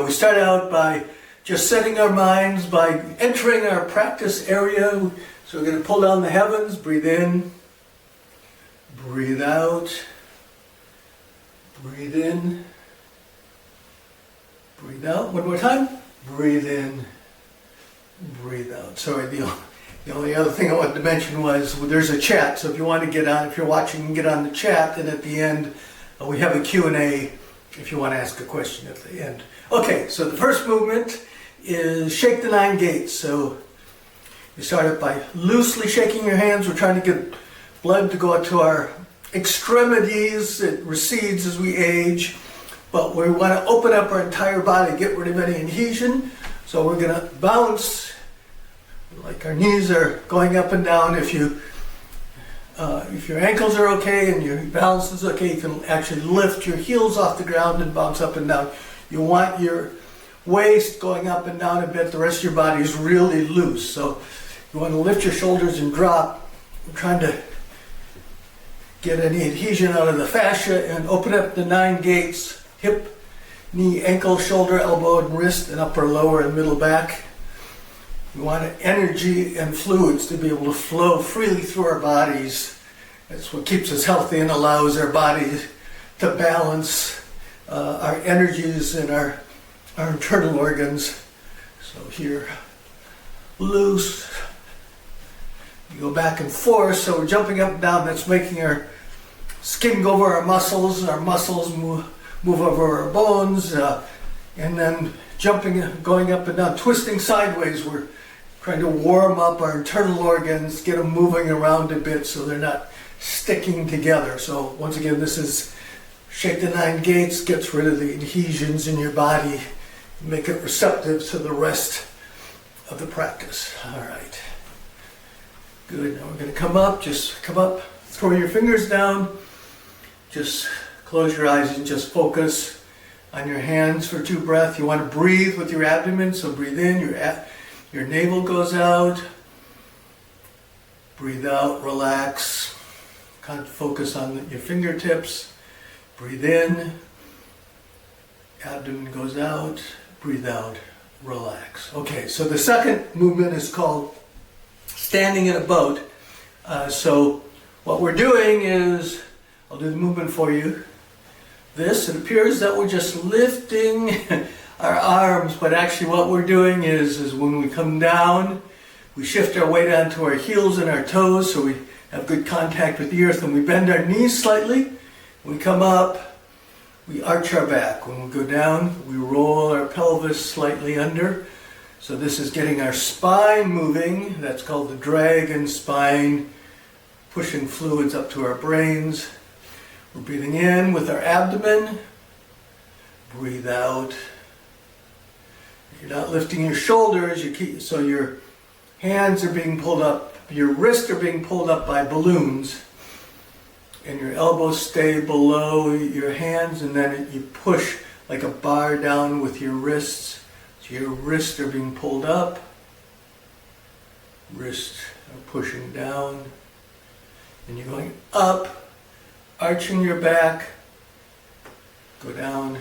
we start out by just setting our minds by entering our practice area. So we're going to pull down the heavens, breathe in, breathe out, breathe in, breathe out. One more time, breathe in, breathe out. Sorry, the only other thing I wanted to mention was there's a chat, so if you want to get on, if you're watching, you can get on the chat, and at the end we have a Q&A if you want to ask a question at the end. Okay, so the first movement is shake the 9 gates. So you start it by loosely shaking your hands. We're trying to get blood to go out to our extremities. It recedes as we age, but we want to open up our entire body, get rid of any adhesion. So we're going to bounce like our knees are going up and down. If your ankles are okay and your balance is okay, you can actually lift your heels off the ground and bounce up and down. You want your waist going up and down a bit. The rest of your body is really loose. So you want to lift your shoulders and drop. We're trying to get any adhesion out of the fascia and open up the 9 gates: hip, knee, ankle, shoulder, elbow, and wrist, and upper, lower, and middle back. We want energy and fluids to be able to flow freely through our bodies. That's what keeps us healthy and allows our bodies to balance our energies and our internal organs. So here, loose. You go back and forth, so we're jumping up and down. That's making our skin go over our muscles move over our bones, and then going up and down, twisting sideways. We're trying to warm up our internal organs, get them moving around a bit so they're not sticking together. So once again, this is shake the 9 gates, gets rid of the adhesions in your body, make it receptive to the rest of the practice. All right. Good. Now we're going to come up, throw your fingers down, just close your eyes and just focus on your hands for 2 breaths. You want to breathe with your abdomen, so breathe in, your navel goes out, breathe out, relax, kind of focus on your fingertips, breathe in, abdomen goes out, breathe out, relax. Okay, so the second movement is called standing in a boat. So what we're doing is, I'll do the movement for you. It appears that we're just lifting our arms, but actually what we're doing is when we come down, we shift our weight onto our heels and our toes so we have good contact with the earth, and we bend our knees slightly. When we come up, we arch our back. When we go down, we roll our pelvis slightly under. So this is getting our spine moving. That's called the dragon spine, pushing fluids up to our brains. We're breathing in with our abdomen. Breathe out. You're not lifting your shoulders. So your hands are being pulled up. Your wrists are being pulled up by balloons. And your elbows stay below your hands. And then you push like a bar down with your wrists. So your wrists are being pulled up. Wrists are pushing down. And you're going up, arching your back, go down,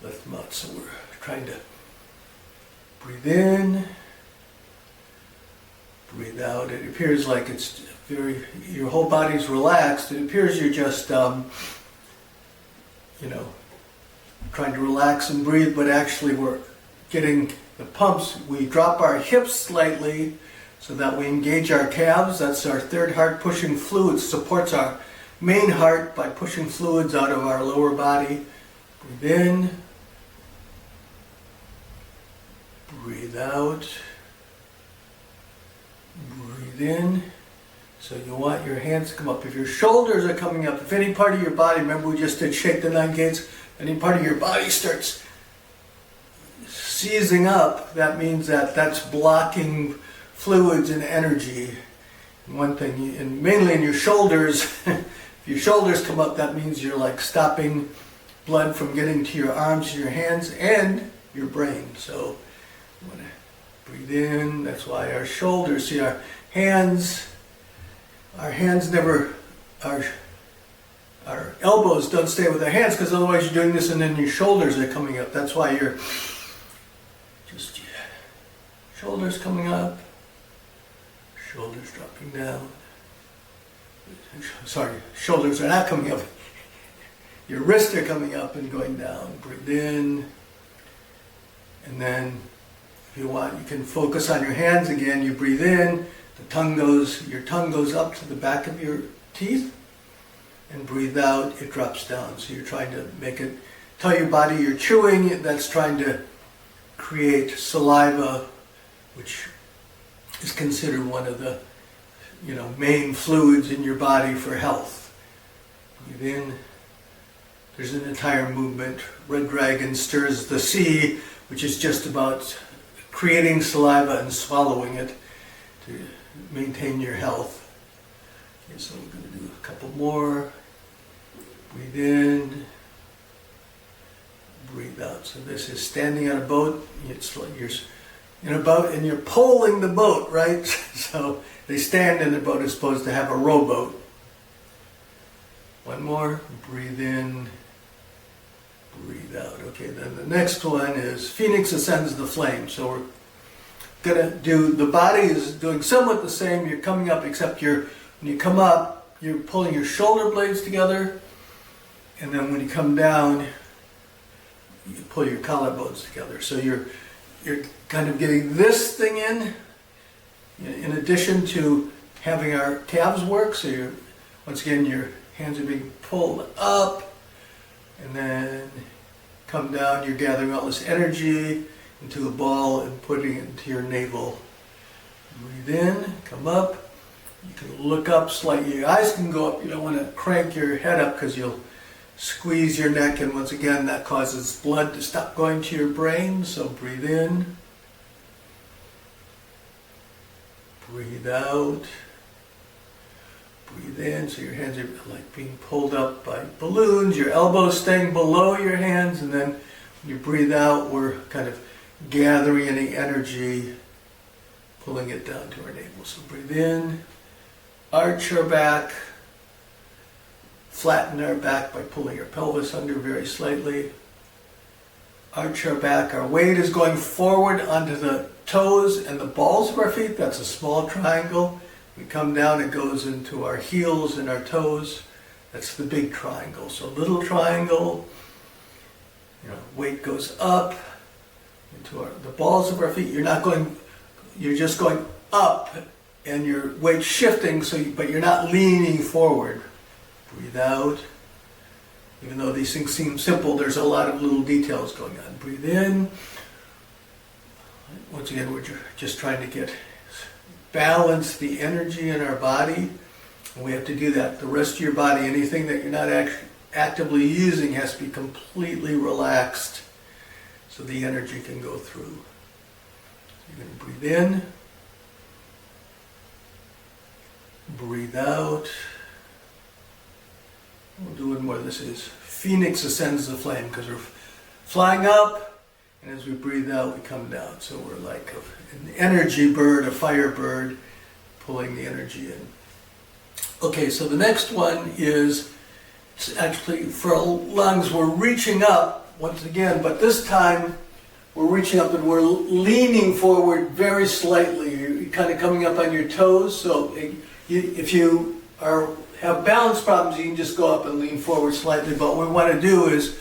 lift them out. So we're trying to breathe in, breathe out. It appears like it's your whole body's relaxed. It appears you're just, trying to relax and breathe, but actually we're getting the pumps. We drop our hips slightly so that we engage our calves. That's our third heart, pushing fluids, supports our main heart by pushing fluids out of our lower body. Breathe in, breathe out, breathe in. So you want your hands to come up. If your shoulders are coming up, if any part of your body, remember we just did shake the 9 gates, any part of your body starts seizing up, that means that's blocking fluids and energy. And one thing, and mainly in your shoulders, if your shoulders come up, that means you're like stopping blood from getting to your arms, your hands, and your brain. So you want to breathe in. That's why our shoulders, see our hands never, our elbows don't stay with our hands, because otherwise you're doing this and then your shoulders are coming up. That's why you're just shoulders coming up, shoulders dropping down. Sorry, shoulders are not coming up. Your wrists are coming up and going down. Breathe in. And then if you want, you can focus on your hands again. You breathe in, your tongue goes up to the back of your teeth. And breathe out, it drops down. So you're trying to tell your body you're chewing. That's trying to create saliva, which is considered one of the main fluids in your body for health. Breathe in. There's an entire movement. Red Dragon stirs the sea, which is just about creating saliva and swallowing it to maintain your health. Okay, so we're going to do a couple more. Breathe in. Breathe out. So this is standing on a boat. It's like you're in a boat and you're poling the boat, right? So they stand in the boat as opposed to have a rowboat. One more. Breathe in. Breathe out. Okay, then the next one is Phoenix Ascends the Flame. So we're going to do, the body is doing somewhat the same. You're coming up, except when you come up, you're pulling your shoulder blades together. And then when you come down, you pull your collarbones together. So you're kind of getting this thing in addition to having our calves work. So once again, your hands are being pulled up, and then come down. You're gathering all this energy into a ball and putting it into your navel. Breathe in, come up. You can look up slightly. Your eyes can go up. You don't want to crank your head up because you'll squeeze your neck, and once again that causes blood to stop going to your brain. So breathe in. Breathe out. Breathe in. So your hands are like being pulled up by balloons. Your elbows staying below your hands, and then when you breathe out, we're kind of gathering any energy, pulling it down to our navel. So breathe in. Arch our back. Flatten our back by pulling our pelvis under very slightly. Arch our back. Our weight is going forward onto the toes and the balls of our feet. That's a small triangle. We come down, it goes into our heels and our toes. That's the big triangle. So little triangle, weight goes up into the balls of our feet. You're just going up and your weight's shifting, but you're not leaning forward. Breathe out. Even though these things seem simple, there's a lot of little details going on. Breathe in. Once again, we're just trying to balance the energy in our body. And we have to do that. The rest of your body, anything that you're not actively using, has to be completely relaxed so the energy can go through. You're going to breathe in. Breathe out. We'll do one more. This is Phoenix Ascends the Flame, because we're flying up, and as we breathe out, we come down. So we're like an energy bird, a fire bird, pulling the energy in. Okay, so the next one is actually for our lungs. We're reaching up once again, but this time we're reaching up and we're leaning forward very slightly. You're kind of coming up on your toes. So if you have balance problems, you can just go up and lean forward slightly. But what we want to do is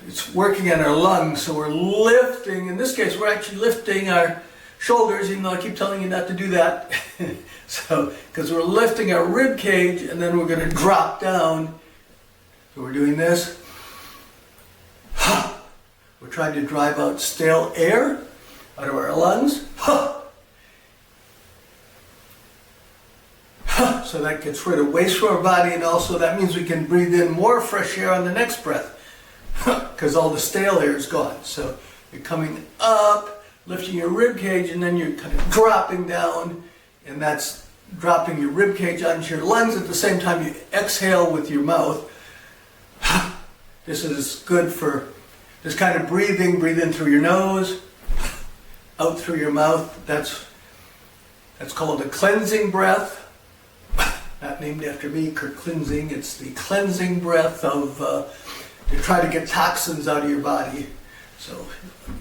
it's working on our lungs. So we're lifting. In this case, we're actually lifting our shoulders, even though I keep telling you not to do that. So, because we're lifting our rib cage, and then we're going to drop down. So we're doing this. We're trying to drive out stale air out of our lungs. So that gets rid of waste from our body, and also that means we can breathe in more fresh air on the next breath because all the stale air is gone. So you're coming up, lifting your rib cage, and then you're kind of dropping down, and that's dropping your rib cage onto your lungs. At the same time, you exhale with your mouth. This is good for this kind of breathing. Breathe in through your nose, out through your mouth. That's called a cleansing breath. not named after me, cleansing. It's the cleansing breath of to try to get toxins out of your body. So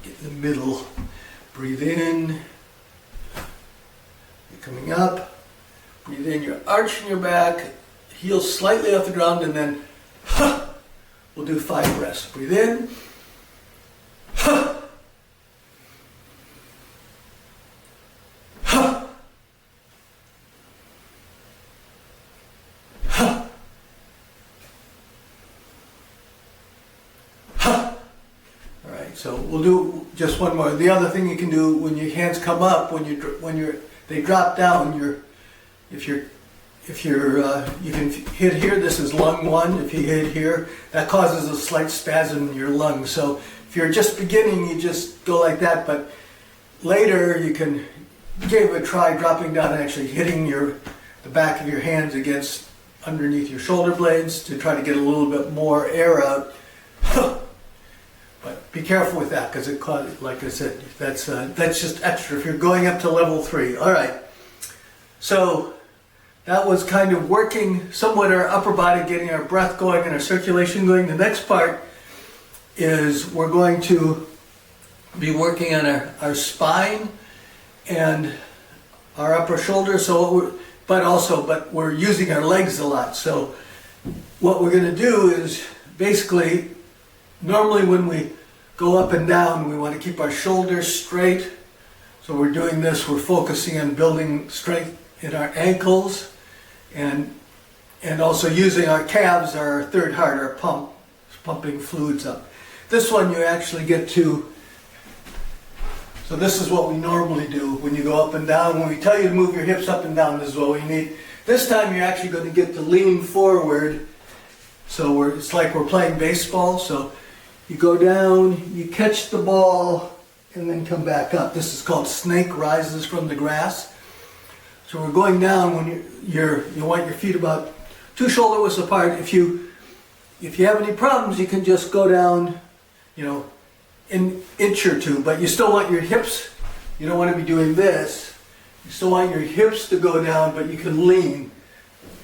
get in the middle. Breathe in. You're coming up. Breathe in. You're arching your back. Heels slightly off the ground, and then we'll do 5 breaths. Breathe in. So we'll do just one more. The other thing you can do when your hands come up, they drop down. You can hit here. This is lung 1. If you hit here, that causes a slight spasm in your lungs. So if you're just beginning, you just go like that. But later, you can give it a try, dropping down and actually hitting the back of your hands against underneath your shoulder blades to try to get a little bit more air out. But be careful with that because it causes, like I said, that's just extra if you're going up to level 3. All right. So that was kind of working somewhat our upper body, getting our breath going and our circulation going. The next part is we're going to be working on our spine and our upper shoulder. But we're using our legs a lot. So what we're going to do is basically, normally when we go up and down, we want to keep our shoulders straight. So we're doing this, we're focusing on building strength in our ankles and also using our calves, our third heart, our pumping fluids up. This one you actually get to, so this is what we normally do when you go up and down. When we tell you to move your hips up and down, this is what we need. This time you're actually going to get to lean forward. So it's like we're playing baseball. So you go down, you catch the ball, and then come back up. This is called snake rises from the grass. So we're going down when you want your feet about 2 shoulder widths apart. If you have any problems, you can just go down, an inch or 2, but you still want your hips. You don't want to be doing this. You still want your hips to go down, but you can lean.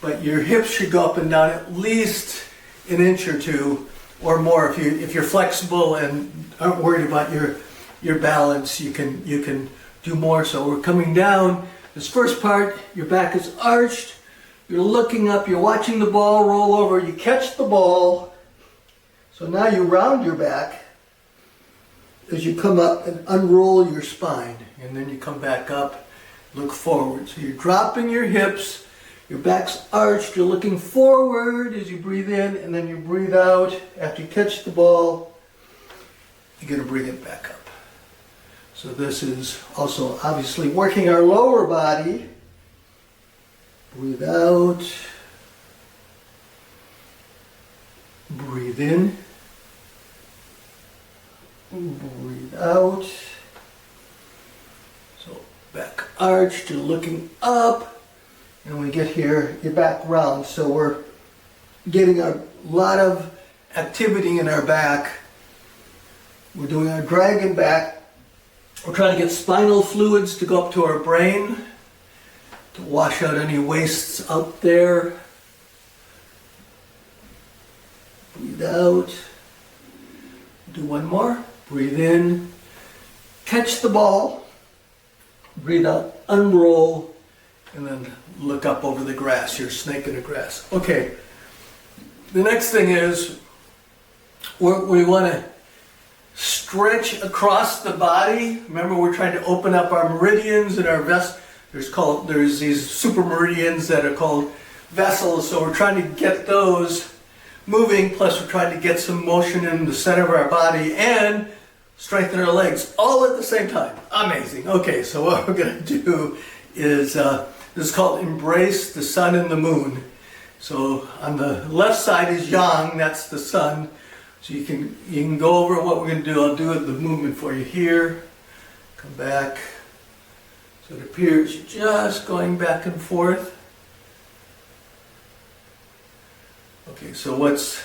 But your hips should go up and down at least an inch or 2 or more. If you're flexible and aren't worried about your balance, you can do more. So we're coming down. This first part, your back is arched. You're looking up. You're watching the ball roll over. You catch the ball. So now you round your back as you come up and unroll your spine, and then you come back up, look forward. So you're dropping your hips. Your back's arched, you're looking forward as you breathe in, and then you breathe out. After you catch the ball, you're going to bring it back up. So this is also obviously working our lower body. Breathe out. Breathe in. Breathe out. So back arched, you're looking up. And when we get here, your back round. So we're getting a lot of activity in our back. We're doing our dragon back. We're trying to get spinal fluids to go up to our brain, to wash out any wastes out there. Breathe out. Do one more. Breathe in. Catch the ball. Breathe out. Unroll. And then look up over the grass. You're a snake in the grass. Okay. The next thing is we want to stretch across the body. Remember, we're trying to open up our meridians in our vest. There's these super meridians that are called vessels. So we're trying to get those moving. Plus, we're trying to get some motion in the center of our body and strengthen our legs all at the same time. Amazing. Okay. So what we're going to do is this is called Embrace the Sun and the Moon. So on the left side is Yang, that's the sun. So you can go over what we're going to do. I'll do the movement for you here. Come back. So it appears you're just going back and forth. Okay, so it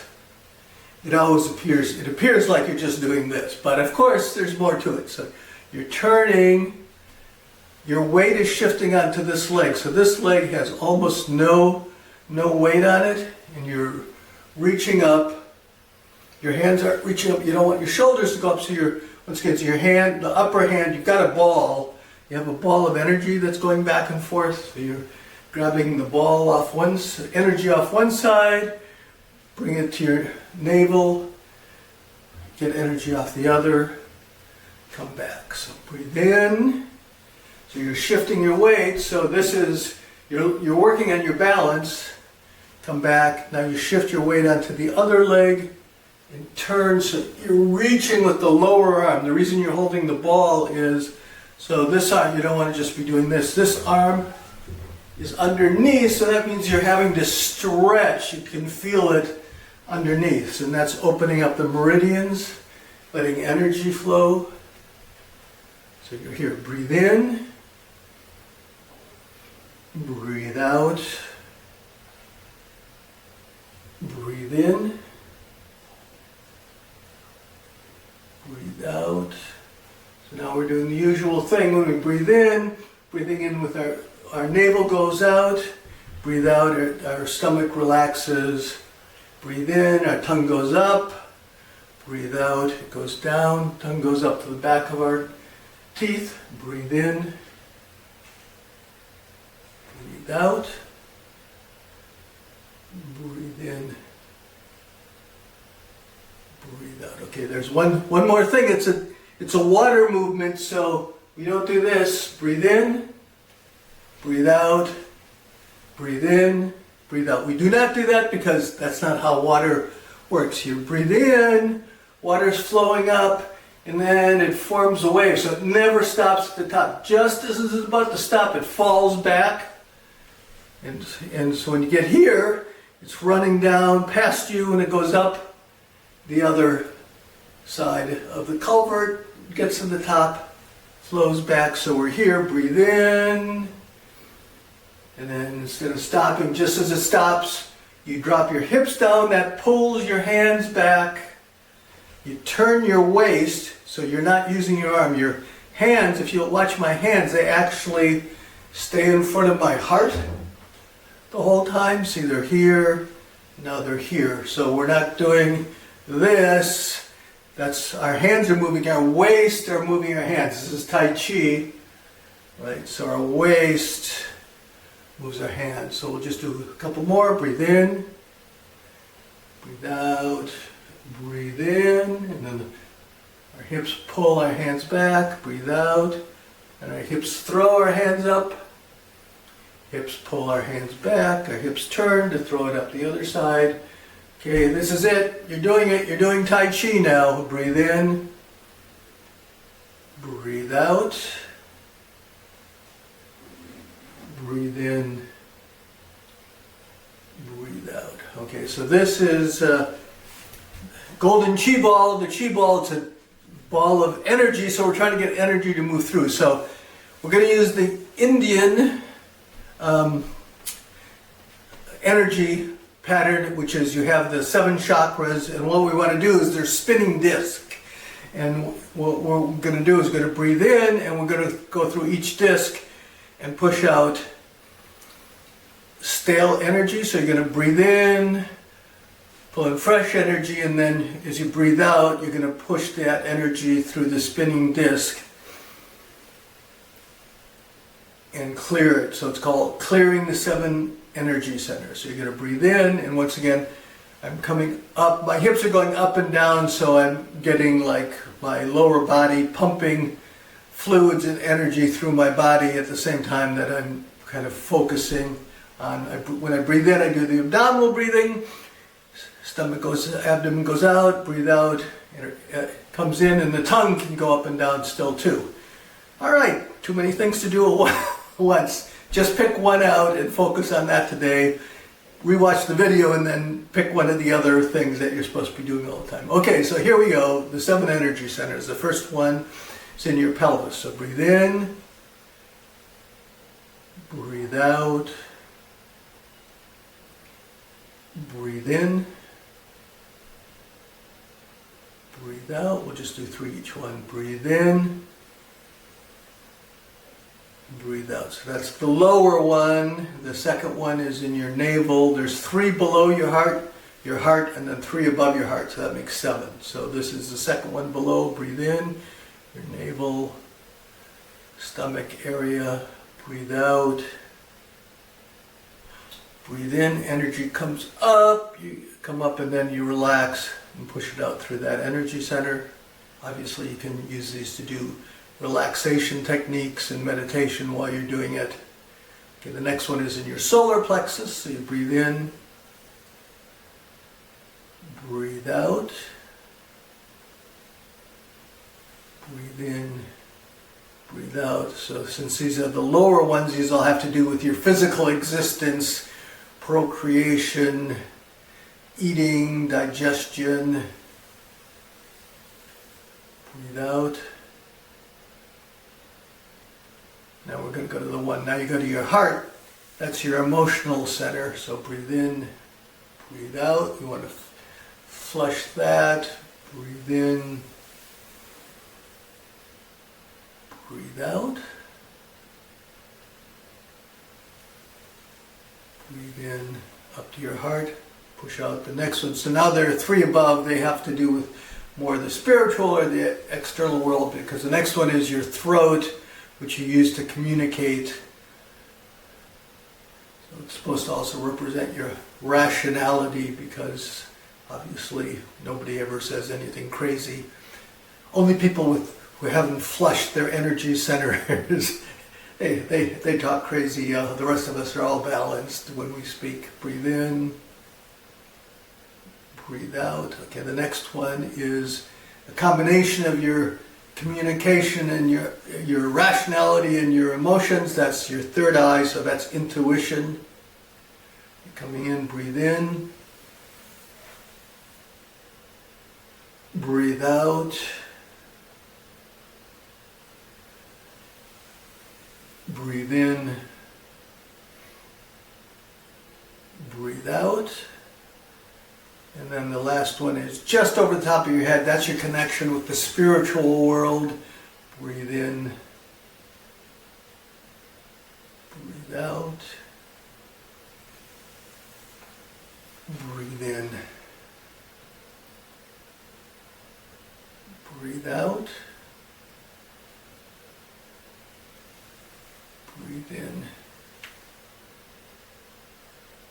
appears like you're just doing this, but of course there's more to it. So you're turning. Your weight is shifting onto this leg. So this leg has almost no no weight on it, and you're reaching up. Your hands aren't reaching up. You don't want your shoulders to go up, so once again, so your hand, the upper hand, you've got a ball. You have a ball of energy that's going back and forth. So you're grabbing the ball off energy off one side, bring it to your navel, get energy off the other, come back. So breathe in. So you're shifting your weight. So this is, you're working on your balance. Come back. Now you shift your weight onto the other leg and turn. So you're reaching with the lower arm. The reason you're holding the ball is, so this arm, you don't want to just be doing this. This arm is underneath, so that means you're having to stretch. You can feel it underneath. And that's opening up the meridians, letting energy flow. So you're here. Breathe in. Breathe out. Breathe in. Breathe out. So now we're doing the usual thing when we breathe in. Breathing in with our navel goes out. Breathe out, our stomach relaxes. Breathe in, our tongue goes up. Breathe out, it goes down. Tongue goes up to the back of our teeth. Breathe in. Breathe out. Breathe in. Breathe out. Okay, there's one more thing. It's a water movement, so we don't do this. Breathe in. Breathe out. Breathe in. Breathe out. We do not do that because that's not how water works. You breathe in, water's flowing up, and then it forms a wave. So it never stops at the top. Just as it's about to stop, it falls back. And so when you get here, it's running down past you and it goes up the other side of the culvert, gets to the top, flows back. So we're here, breathe in. And then instead of stopping, just as it stops, you drop your hips down, that pulls your hands back. You turn your waist, so you're not using your arm. Your hands, if you'll watch my hands, they actually stay in front of my heart the whole time. See, they're here, now they're here. So we're not doing this. That's, our hands are moving, our waist are moving our hands. This is Tai Chi, right? So our waist moves our hands. So we'll just do a couple more. Breathe in, breathe out, breathe in, and then our hips pull our hands back, breathe out, and our hips throw our hands up. Hips pull our hands back, our hips turn to throw it up the other side. Okay, this is it. You're doing it. You're doing Tai Chi now. Breathe in, breathe out. Breathe in, breathe out. Okay, so this is golden chi ball. The chi ball, it's a ball of energy, so we're trying to get energy to move through. So we're going to use the Indian energy pattern, which is you have the 7 chakras, and what we want to do is they're spinning disc. And what we're going to do is we're going to breathe in, and we're going to go through each disc and push out stale energy. So you're going to breathe in, pull in fresh energy, and then as you breathe out, you're going to push that energy through the spinning disc and clear it. So it's called clearing the 7 energy centers. So you're going to breathe in, and once again, I'm coming up, my hips are going up and down, so I'm getting like my lower body pumping fluids and energy through my body at the same time that I'm kind of focusing on, when I breathe in, I do the abdominal breathing, stomach goes, abdomen goes out, breathe out, it comes in, and the tongue can go up and down still too. All right, too many things to do at once. Just pick one out and focus on that today. Rewatch the video and then pick one of the other things that you're supposed to be doing all the time. Okay, so here we go. The 7 energy centers. The first one is in your pelvis. So breathe in, breathe out, breathe in, breathe out. We'll just do 3 each one. Breathe in, Breathe out. So that's the lower one. The second one is in your navel. There's 3 below your heart, and then 3 above your heart. So that makes 7. So this is the second one below. Breathe in, your navel, stomach area. Breathe out. Breathe in, energy comes up. You come up and then you relax and push it out through that energy center. Obviously you can use these to do relaxation techniques and meditation while you're doing it. Okay, the next one is in your solar plexus. So you breathe in, breathe out, breathe in, breathe out. So since these are the lower ones, these all have to do with your physical existence, procreation, eating, digestion. Breathe out. Now we're going to go to the one. Now you go to your heart. That's your emotional center. So breathe in, breathe out. You want to flush that. Breathe in, breathe out. Breathe in up to your heart. Push out the next one. So now there are 3 above. They have to do with more the spiritual or the external world, because the next one is your throat, which you use to communicate. So it's supposed to also represent your rationality, because obviously nobody ever says anything crazy. Only people who haven't flushed their energy centers, they talk crazy. The rest of us are all balanced when we speak. Breathe in, breathe out. Okay, the next one is a combination of your communication and your rationality and your emotions. That's your third eye, so that's intuition. You're coming in, breathe in, breathe out, breathe in, breathe out. And then the last one is just over the top of your head. That's your connection with the spiritual world. Breathe in. Breathe out. Breathe in. Breathe out. Breathe in.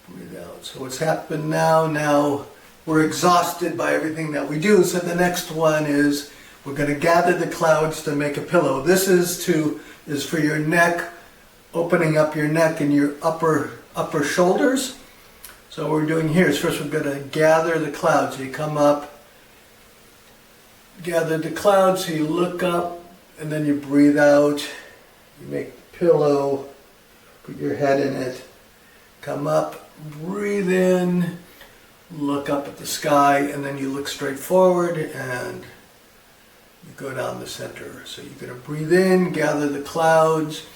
Breathe out. So what's happened now we're exhausted by everything that we do. So the next one is we're going to gather the clouds to make a pillow. This is for your neck, opening up your neck and your upper shoulders. So what we're doing here is first we're going to gather the clouds. So you come up, gather the clouds, so you look up and then you breathe out. You make a pillow, put your head in it, come up, breathe in, look up at the sky, and then you look straight forward and you go down the center. So you're going to breathe in, gather the clouds,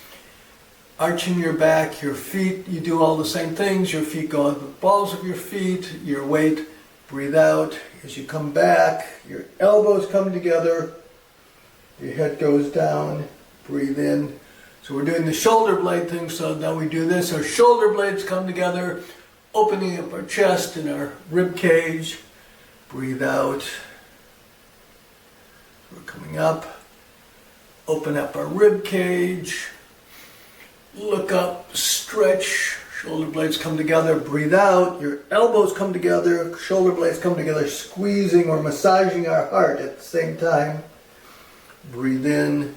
arching your back, your feet, you do all the same things. Your feet go on the balls of your feet, your weight, breathe out. As you come back, your elbows come together, your head goes down, breathe in. So we're doing the shoulder blade thing, so now we do this. Our shoulder blades come together, opening up our chest and our rib cage. Breathe out. We're coming up. Open up our rib cage. Look up, stretch. Shoulder blades come together. Breathe out. Your elbows come together. Shoulder blades come together, squeezing or massaging our heart at the same time. Breathe in.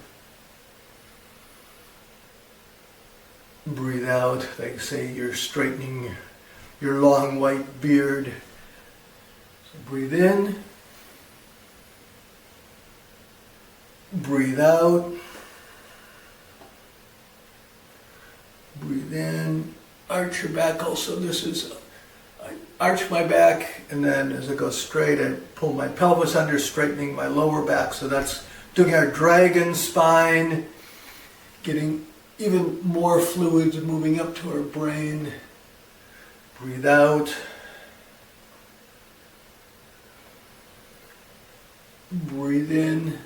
Breathe out. They say you're straightening your long white beard. So breathe in. Breathe out. Breathe in. Arch your back also. I arch my back, and then as I go straight, I pull my pelvis under, straightening my lower back. So that's doing our dragon spine, getting even more fluids moving up to our brain. Breathe out. Breathe in.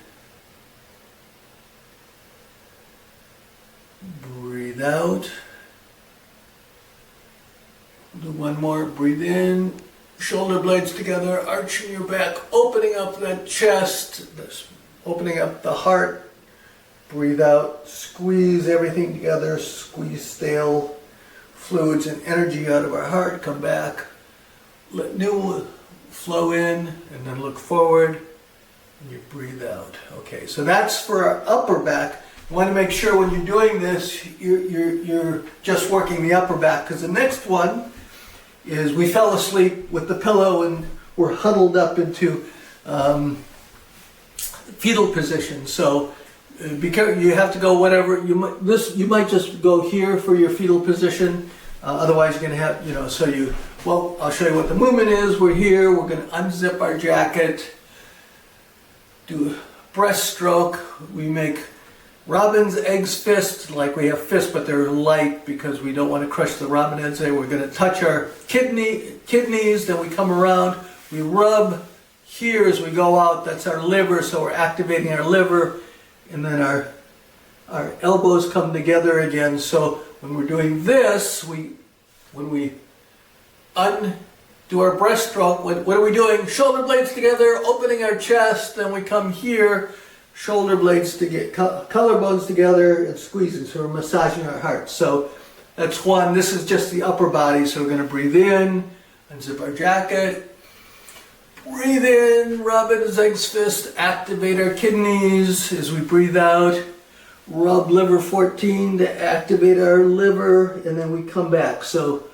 Breathe out. Do one more, breathe in, shoulder blades together, arching your back, opening up that chest, opening up the heart. Breathe out, squeeze everything together, squeeze stale fluids and energy out of our heart, come back, let new flow in, and then look forward, and you breathe out. Okay, so that's for our upper back. You want to make sure when you're doing this, you're just working the upper back, because the next one is we fell asleep with the pillow and we're huddled up into fetal position. So because you have to go whatever you might just go here for your fetal position. Otherwise, you're going to have I'll show you what the movement is. We're here. We're going to unzip our jacket, do a breaststroke. We make robin's eggs fist, like we have fists, but they're light because we don't want to crush the robin eggs. We're going to touch our kidneys, then we come around, we rub here as we go out. That's our liver, so we're activating our liver, and then our elbows come together again. So when we're doing this, when we undo our breaststroke, what are we doing? Shoulder blades together, opening our chest, then we come here, shoulder blades to get collarbones together and squeezing, so we're massaging our heart. So that's one. This is just the upper body, so we're going to breathe in, unzip our jacket, breathe in, robin's eggs fist, activate our kidneys as we breathe out, rub liver 14 to activate our liver, and then we come back. So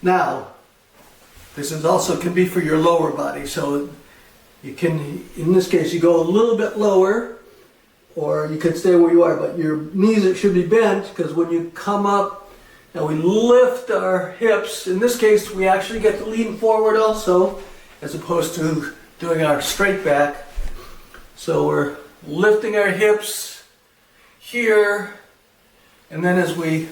now, this is also can be for your lower body. So you can, in this case, you go a little bit lower, or you could stay where you are, but your knees should be bent, because when you come up and we lift our hips, in this case, we actually get to lean forward also, as opposed to doing our straight back. So we're lifting our hips here, and then as we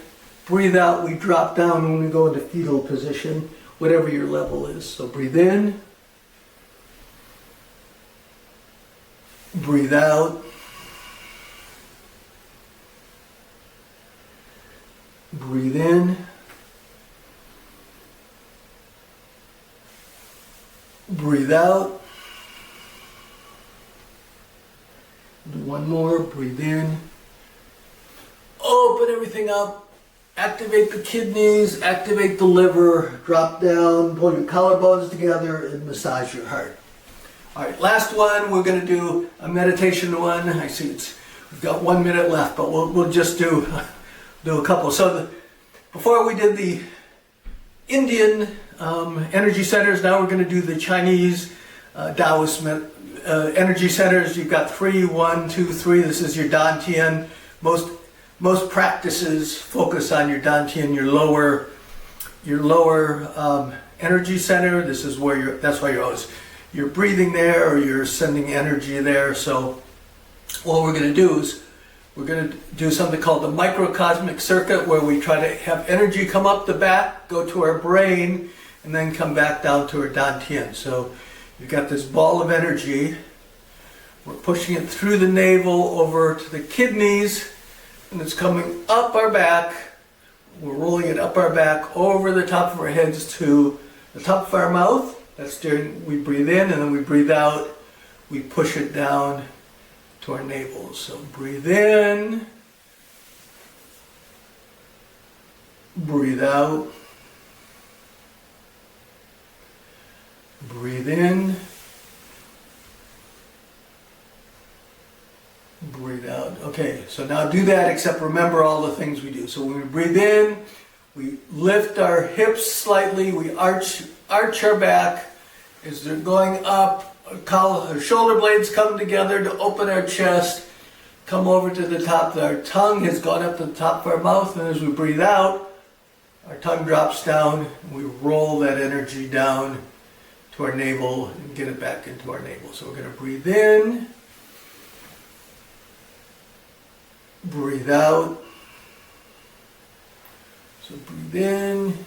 breathe out, we drop down when we go into fetal position, whatever your level is. So breathe in. Breathe out. Breathe in. Breathe out. Do one more. Breathe in. Open everything up. Activate the kidneys. Activate the liver. Drop down. Pull your collarbones together and massage your heart. All right, last one, we're going to do a meditation one. I see we've got 1 minute left, but we'll just do a couple. So before we did the Indian energy centers, now we're going to do the Chinese Taoist energy centers. You've got 3, 1, 2, 3. This is your Dantian. Most practices focus on your Dantian, your lower energy center. This is where that's why you're breathing there, or you're sending energy there. So what we're going to do is we're going to do something called the microcosmic circuit, where we try to have energy come up the back, go to our brain, and then come back down to our Dantian. So you've got this ball of energy. We're pushing it through the navel over to the kidneys, and it's coming up our back. We're rolling it up our back over the top of our heads to the top of our mouth. That's during we breathe in, and then we breathe out. We push it down to our navel. So breathe in, breathe out, breathe in, breathe out. Okay, so now do that, except remember all the things we do. So when we breathe in, we lift our hips slightly, we arch our back. As they're going up, our shoulder blades come together to open our chest, come over to the top. Our tongue has gone up to the top of our mouth, and as we breathe out, our tongue drops down, and we roll that energy down to our navel and get it back into our navel. So we're going to breathe in, breathe out. So breathe in.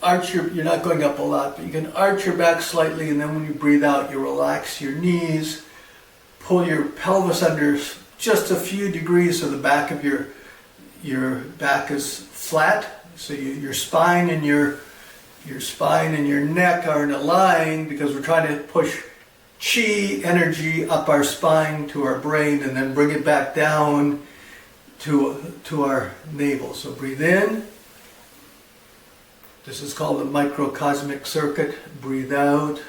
You're not going up a lot, but you can arch your back slightly, and then when you breathe out, you relax your knees, pull your pelvis under just a few degrees so the back of your back is flat, so your spine and your neck are in a line because we're trying to push chi energy up our spine to our brain and then bring it back down to our navel. So breathe in. This is called the microcosmic circuit. Breathe out.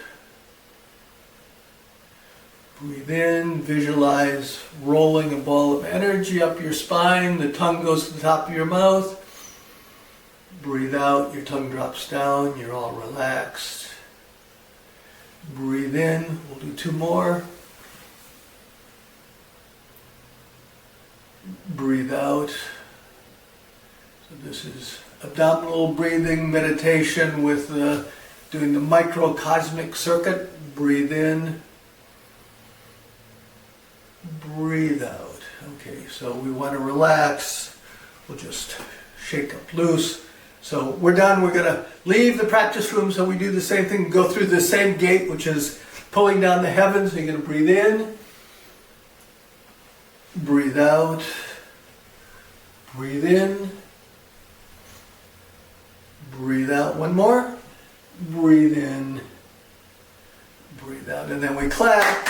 Breathe in, visualize rolling a ball of energy up your spine. The tongue goes to the top of your mouth. Breathe out, your tongue drops down, you're all relaxed. Breathe in, we'll do 2 more. Breathe out. So this is abdominal breathing meditation with doing the microcosmic circuit. Breathe in. Breathe out. Okay, so we want to relax. We'll just shake up loose. So we're done. We're going to leave the practice room so we do the same thing, go through the same gate, which is pulling down the heavens. So you're going to breathe in, breathe out, breathe in, breathe out. One more. Breathe in, breathe out. And then we clap.